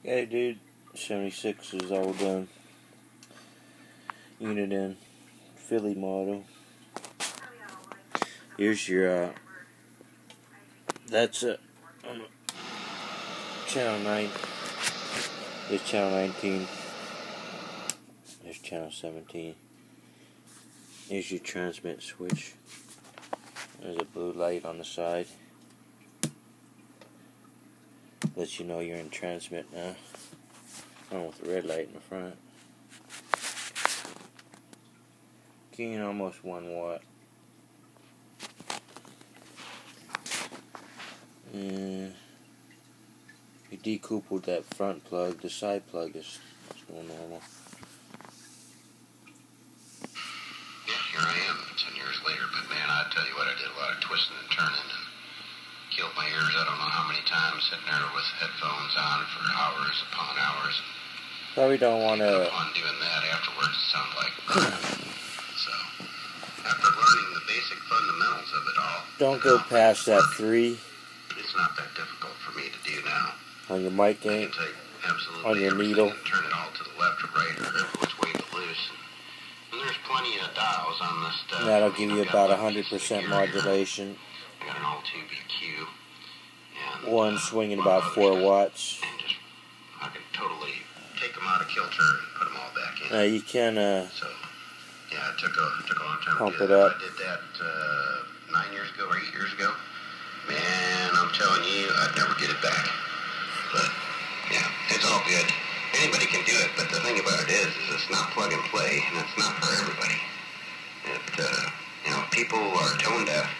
Hey dude, 76 is old Uniden Philly model. Here's your that's channel 9. There's channel 19. There's channel 17. Here's your transmit switch. There's a blue light on the side. Lets you know you're in transmit now. One with a red light in the front. Gain almost 1 watt. And you decoupled that front plug. The side plug is still normal. Yeah, here I am 10 years later, but man, I tell you what, I did a lot of twisting and turning and killed my ears I don't know how many times, sitting there with headphones on for hours upon hours. Probably don't want to. Upon doing that afterwards, it sounded like so. After learning the basic fundamentals of it all, Don't go past that 3. It's not that difficult for me to do now. On your mic gain, on your needle. And turn it all to the left or right or every which way to loose. And there's plenty of dials on this stuff. That'll give you about 100% modulation. I got an all-2 BQ. And, one swinging about 4 watts. And just, I can totally take them out of kilter and put them all back in. You can so, yeah, it took a long time pump to do it that. up. I did that 9 years ago or 8 years ago. Man, I'm telling you, I'd never get it back. But, yeah, it's all good. Anybody can do it, but the thing about it is it's not plug and play, and it's not for everybody. People are tone deaf.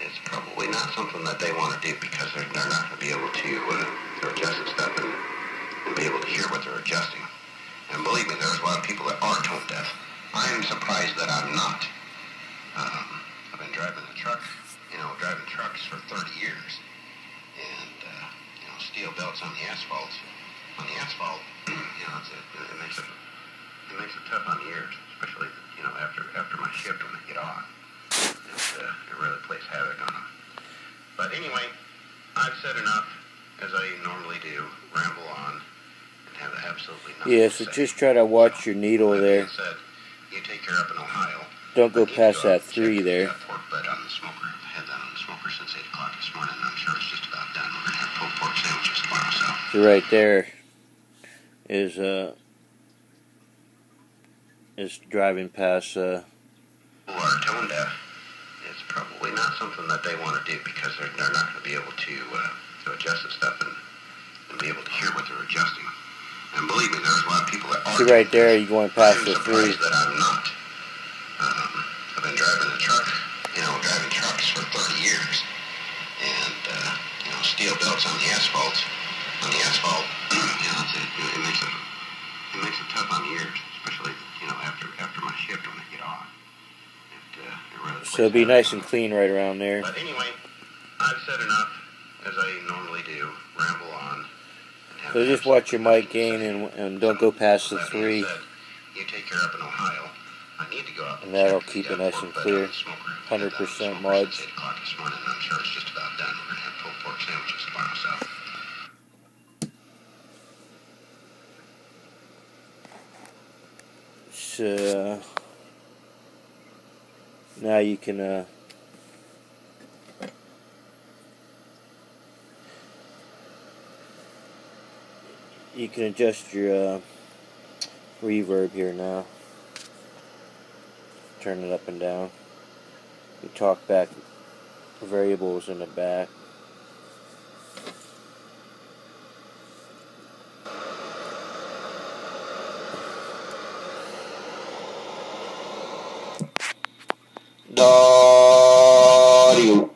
It's probably not something that they want to do because they're not going to be able to adjust and stuff and be able to hear what they're adjusting. And believe me, there's a lot of people that are tone deaf. I'm surprised that I'm not. I've been driving trucks for 30 years, and steel belts on the asphalt. It makes it tough on the ears, especially after my shift when I get off. It really plays havoc on them. But anyway, I've said enough, as I normally do, ramble on, and have absolutely nothing Yeah, to so say. just try to watch your needle there. That being said, you take care up in Ohio. Don't go past that 3 there. Pork butt on the smoker. I had that on the smoker since 8 o'clock this morning, and I'm sure it's just about done. We're going to have pulled pork sandwiches tomorrow, so. So right there is driving past Who are tone deaf, it's probably not something that they want to do because they're not going to be able to adjust the stuff and be able to hear what they're adjusting. And believe me, there's a lot of people that are. See right there, you're going past the 3. I'm surprised that I'm not. I've been driving trucks for 30 years, and steel belts on the asphalt. It makes it tough on the ears, especially after my shift when I get off. It really So be nice and clean right around there. But anyway, I've said enough, as I normally do, ramble on. So just watch your mic gain and don't go past the 3. You take care up in Ohio. I need to go out and that'll keep it nice and clear. 100% mods. 8 o'clock this morning, and I'm sure it's just about done. We're going to have pulled pork sandwiches tomorrow, so. So now you can adjust your reverb here now. Turn it up and down. You talk back variables in the back. Dario,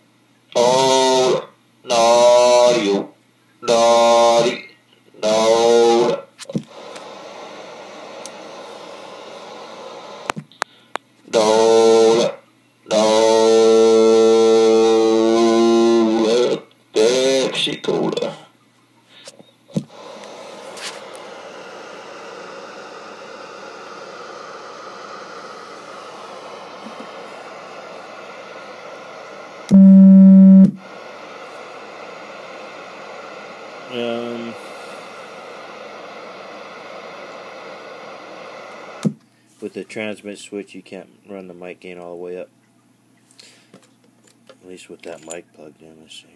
oh, Dario, Dari, Daura, Daura, Daura. With the transmit switch, you can't run the mic gain all the way up. At least with that mic plugged in. Let's see.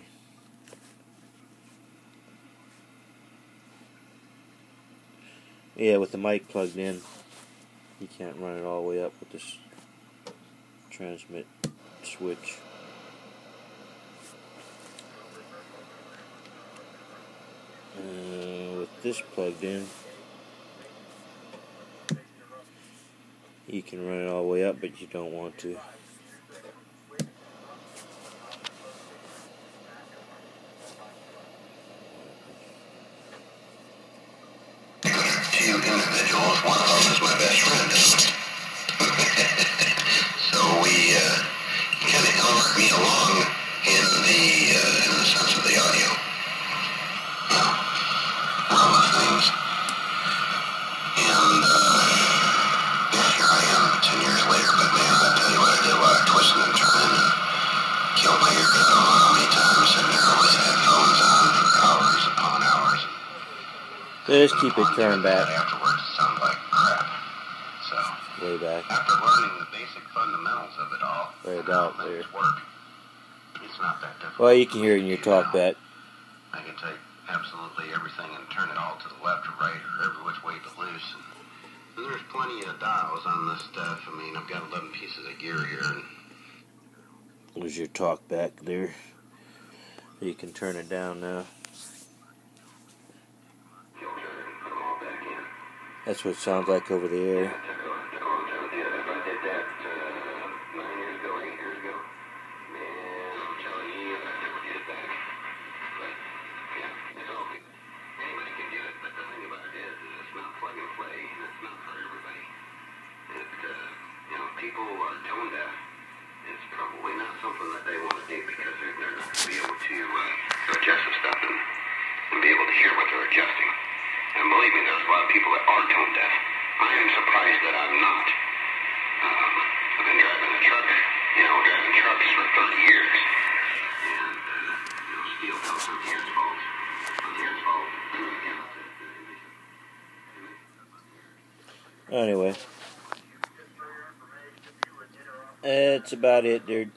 Yeah, with the mic plugged in, you can't run it all the way up with this transmit switch. With this plugged in, you can run it all the way up, but you don't want to. Two individuals, one of them is my best friend. So we kind of helped me along in the sense of the audio. All the things. And yeah, here I am 10 years later, but man, I tell you what I did, a lot of twisting and turning and killed my ears. I don't know how many times sitting there with headphones on for hours upon hours. Just keep it turned back. Afterwards, it sounded like crap. So, way back. After learning the basic fundamentals of it all, way and back how there. things work, it's not that difficult. Well, you can hear it in your talk back. I can take absolutely everything and turn it all to the left or right or every which way but loose. And there's plenty of dials on this stuff. I mean, I've got 11 pieces of gear here. And there's your talk back there. You can turn it down now. That's what it sounds like over the air. People are tone deaf. It's probably not something that they want to do because they're not going to be able to adjust some stuff and be able to hear what they're adjusting. And believe me, there's a lot of people that are tone deaf. I am surprised that I'm not. I've been driving a truck, driving trucks for 30 years. And, steel comes from the asphalt. On the asphalt. Anyway. That's about it, dude.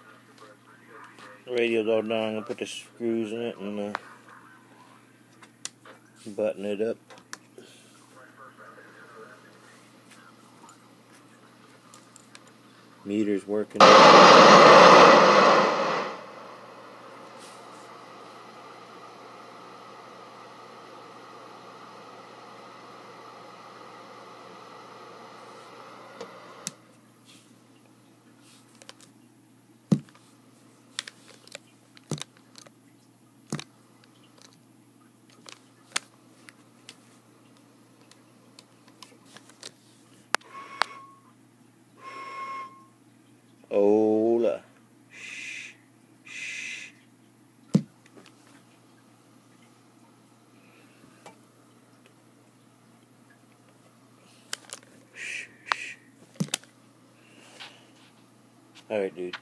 The radio's all done. I'm going to put the screws in it and button it up. Meter's working. Hola. Shh. Shh. Shh. All right, dude.